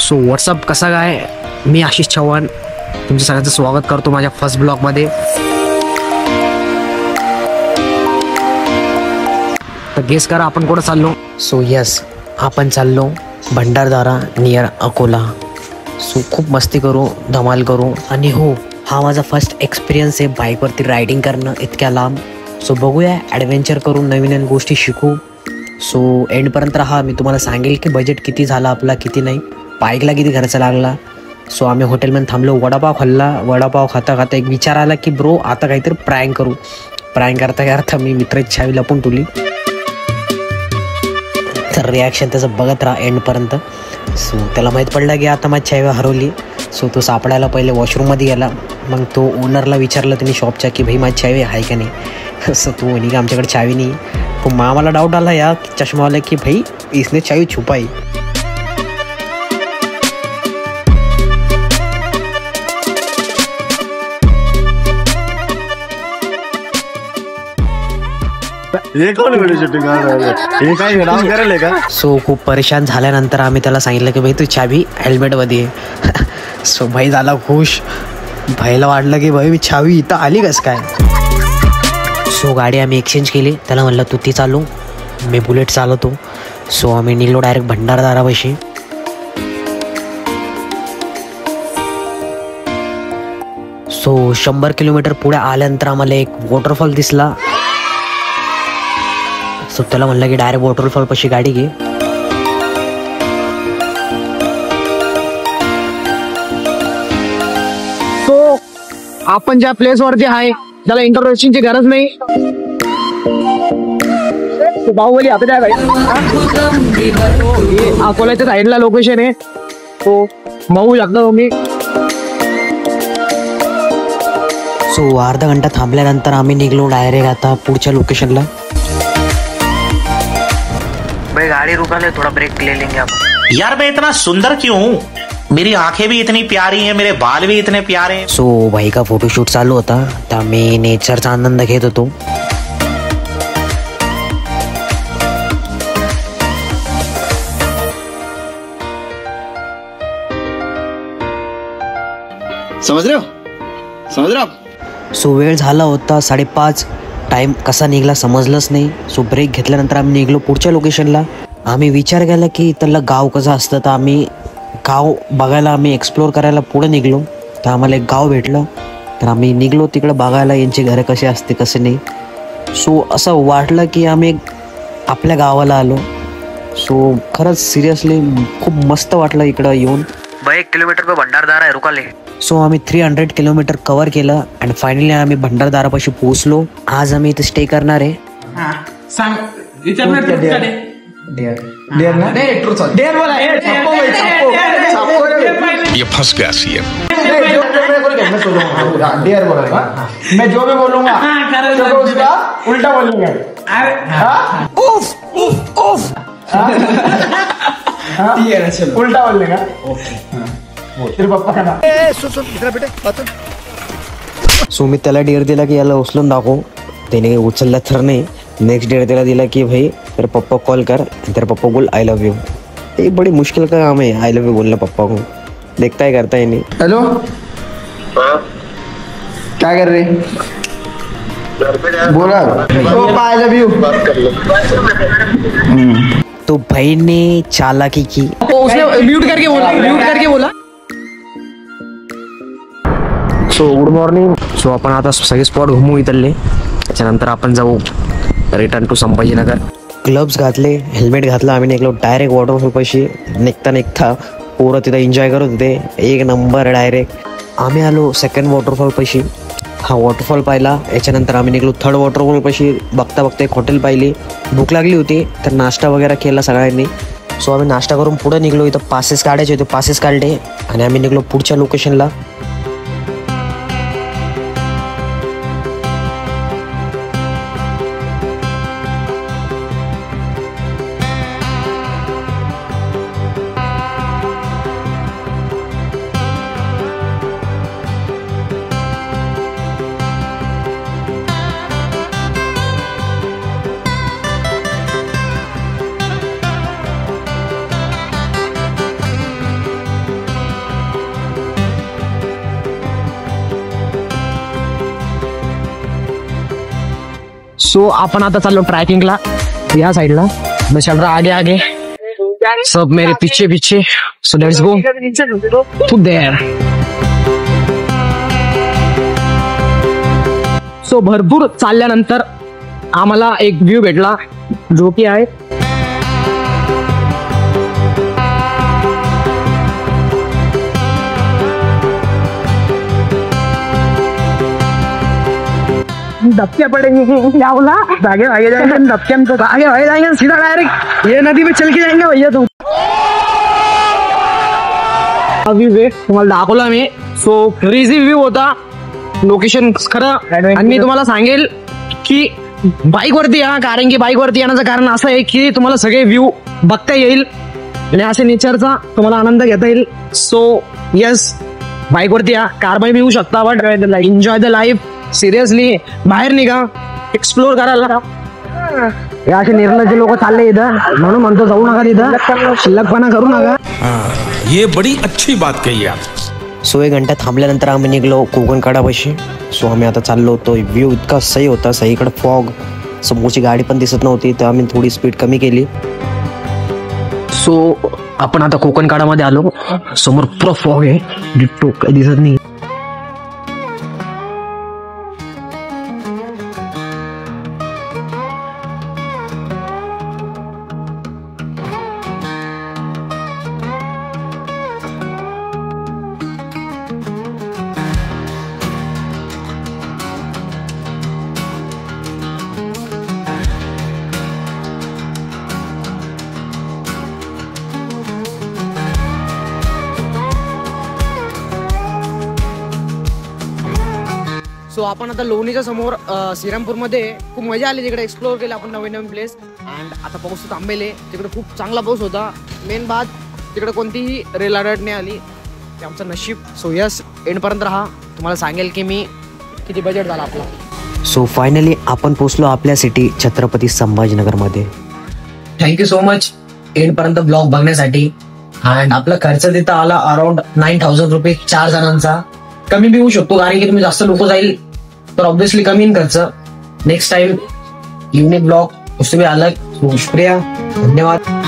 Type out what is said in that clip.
So WhatsApp कसा काय, मी आशिष चव्हाण तुमचं सगळ्यांचं स्वागत करतो माझ्या फर्स्ट ब्लॉगमध्ये. तर गेस करा आपण कुठं चाललो. सो यस, आपण चाललो भंडारदरा नियर अकोला. सो खूप मस्ती करू, धमाल करू. आणि हो, हा माझा फर्स्ट एक्सपिरियन्स आहे बाईकवरती रायडिंग करणं इतक्या लांब. सो बघूया, ॲडव्हेंचर करून नवीन नवीन गोष्टी शिकू. सो एंडपर्यंत राहा, मी तुम्हाला सांगेल की बजेट किती झाला आपला, किती नाही, बाईकला किती खर्च लागला. सो आम्ही हॉटेलमध्ये थांबलो, वडापाव खाल्ला. वडापाव खाता खाता एक विचार आला की ब्रो आता काहीतरी प्रँक करू. प्रँक करता करता मी मित्राची छावी लपून ठेवली. तर रिॲक्शन त्याचं बघत राहा एंडपर्यंत. सो त्याला माहीत पडलं की आता माझी छावी हरवली. सो तो सापडायला पहिले वॉशरूममध्ये गेला. मग तो ओनरला विचारलं त्यांनी शॉपच्या की भाई माझी छावी आहे का नाही. असं तो म्हणे की आमच्याकडे छावी नाही. पण आम्हाला डाऊट आला या चष्मावाला की भाई इसने छावी छुपाई. सो खूप परेशान झाल्यानंतर आम्ही त्याला सांगितलं की भाई तू छावी हेल्मेटमध्ये आहे. सो भाई झाला खुश. भाईला वाटलं की भाई मी छावी इथं आली कस काय. सो गाडी आम्ही एक्सचेंज केली. त्याला म्हणलं तू ती चालू, मी बुलेट चालवतो. सो आम्ही निघलो डायरेक्ट भंडारदरापाशी. सो 100 किलोमीटर पुढे आल्यानंतर आम्हाला एक वॉटरफॉल दिसला. सो त्याला म्हणलं की डायरेक्ट वॉटरफॉल पाशी गाडी घे. सो आपण ज्या प्लेस वरती आहे त्याला इंट्रोडक्शनची गरज नाही. बाहुबली आता अकोल्याच्या साईडला लोकेशन आहे. तो बघू शकता तुम्ही. सो अर्धा घंटा थांबल्यानंतर आम्ही निघलो डायरेक्ट आता पुढच्या लोकेशनला. भाई गाड़ी रुका ले, थोड़ा ब्रेक ले लेंगे आप. यार मैं इतना सुंदर क्यों हूँ? मेरी आंखें भी इतनी प्यारी हैं, मेरे बाल भी इतने प्यारे हैं. सो भाई का फोटोशूट चालू होता, तर आम्ही नेचरचा आनंद घेत होतो. समझ रहे हो. सो वेळ झाला होता 5:30. टाइम कसा निघला समजलंच नाही. सो ब्रेक घेतल्यानंतर आम्ही निघलो पुढच्या लोकेशनला. आम्ही विचार केला की इथलं गाव कसं असतं, तर आम्ही गाव बघायला, आम्ही एक्सप्लोअर करायला पुढे निघलो. तर आम्हाला एक गाव भेटलं. तर आम्ही निघलो तिकडं बघायला यांची घरं कसे असते कसे नाही. सो असं वाटलं की आम्ही आपल्या गावाला आलो. सो खरंच सिरियसली खूप मस्त वाटलं इकडं येऊन. 1 किलोमीटर पे भंडारदरा आहे, रुका ले. सो आम्ही 300 किलोमीटर कव्हर केलं आणि फायनली आम्ही भंडारदरापाशी पोहोचलो. आज आम्ही इथे स्टे करणार आहे. ये फंस गया सीएम. मैं जो भी बोलूंगा उसका उल्टा बोलूंगा. उल्टा बोलने का. तेरे पप्पा का नाम. सो मी त्याला डेअर दिला की याला उचलून दाखव. त्याने उचलला तर नाही. नेक्स्ट डेअर त्याला दिला की भाई तेरे पप्पा कॉल कर, तेरे पप्पा बोल आई लव यू. ये बड़ी मुश्किल का काम है आई लव यू बोलना पप्पा को. देखता है करता है नहीं. हेलो, क्या कर रहे? बोला आई लव यू. तो भाई ने चालाकी की. उसने म्यूट करके बोला. So good morning. सो आपण आता सगळे स्पॉट घुमू इथले. त्याच्यानंतर आपण जाऊ रिटर्न टू संभाजीनगर. ग्लव्स घातले, हेल्मेट घातलं, आम्ही निघलो डायरेक्ट वॉटरफॉल पाशी. निघता पोरं तिथं एन्जॉय करत होते. एक नंबर डायरेक्ट. आम्ही आलो सेकंड वॉटरफॉल पाशी. हा वॉटरफॉल पाहिला. याच्यानंतर आम्ही निघलो थर्ड वॉटरफॉल पाशी. बघता बघता एक हॉटेल पाहिली. भूक लागली होती तर नाश्ता वगैरे केला सगळ्यांनी. सो आम्ही नाश्ता करून पुढे निघलो. इथं पासेस काढायचे होते, पासेस काढले आणि आम्ही निघलो पुढच्या लोकेशनला. सो आपण आता चाललो ट्रॅकिंगला या साईडला. मैं चल रहा आगे आगे, सब मेरे पीछे पीछे. So let's go to there. So भरपूर चालल्यानंतर आम्हाला एक व्ह्यू भेटला जो की आहे धक्के पड़ेंगे. क्या बोला? आगे आगे जाएंगे धक्के, हम तो आगे आगे जाएंगे सीधा डायरेक्ट ये नदी में चल के जाएंगे भैया. तुम अभी वे तुम्हाला दाखवला मी. सो क्रेझी व्ह्यू होता, लोकेशन खरं. आणि मी तुम्हाला सांगेल की बाईक वरती या, कारण की बाईक वरती येण्याचं कारण असं आहे की तुम्हाला सगळे व्ह्यू बघता येईल आणि असे नेचरचा तुम्हाला आनंद घेता येईल. सो येस, बाईक वरती या, कार मध्ये येऊ शकता, but enjoy the life. Seriously बाहेर निघा, एक्सप्लोर करायला. असे निर्लज्ज लोक चालले इथं, म्हणून म्हणतो जाऊ नका तिथं, शिल्लकपणा करू नका. ये बड़ी अच्छी बात कही आप. सो 1 घंटा थांबल्यानंतर आम्ही निघलो कोकणकडापाशी. सो आम्ही आता चाललो होतो. व्ह्यू इतका सही होता, सहीकडे फॉग, समोरची गाडी पण दिसत नव्हती, तर आम्ही थोडी स्पीड कमी केली. सो आपण आता कोकणकडामध्ये आलो. समोर पुरा फॉग आहे, डिट्टो काही दिसत नाही. सो आपण आता लोणीच्या समोर श्रीरामपूरमध्ये खूप मजा आली. तिकडे एक्सप्लोर केलं आपण नवीन नवीन प्लेस. अँड आता पाऊस थांबेले, तिकडे खूप चांगला पाऊस होता. मेन बात तिकडे कोणतीही रेल अलर्ट नाही आली, ते आमचं नशीब. सो यस, एंडपर्यंत राहा, तुम्हाला सांगेल की मी किती बजेट झाला आपला. सो फायनली आपण पोचलो आपल्या सिटी छत्रपती संभाजीनगरमध्ये. थँक्यू सो मच एंडपर्यंत ब्लॉग बघण्यासाठी. अँड आपला खर्च तिथं आला अराउंड 9,000 रुपये 4 जणांचा. कमी बी होऊ शकतो, कारण की तुम्ही जास्त लोक जाईल तर ऑब्विसली कमी इन खर्च. नेक्स्ट टाइम युनिक ब्लॉग उससे भी अलग. शुक्रिया, धन्यवाद.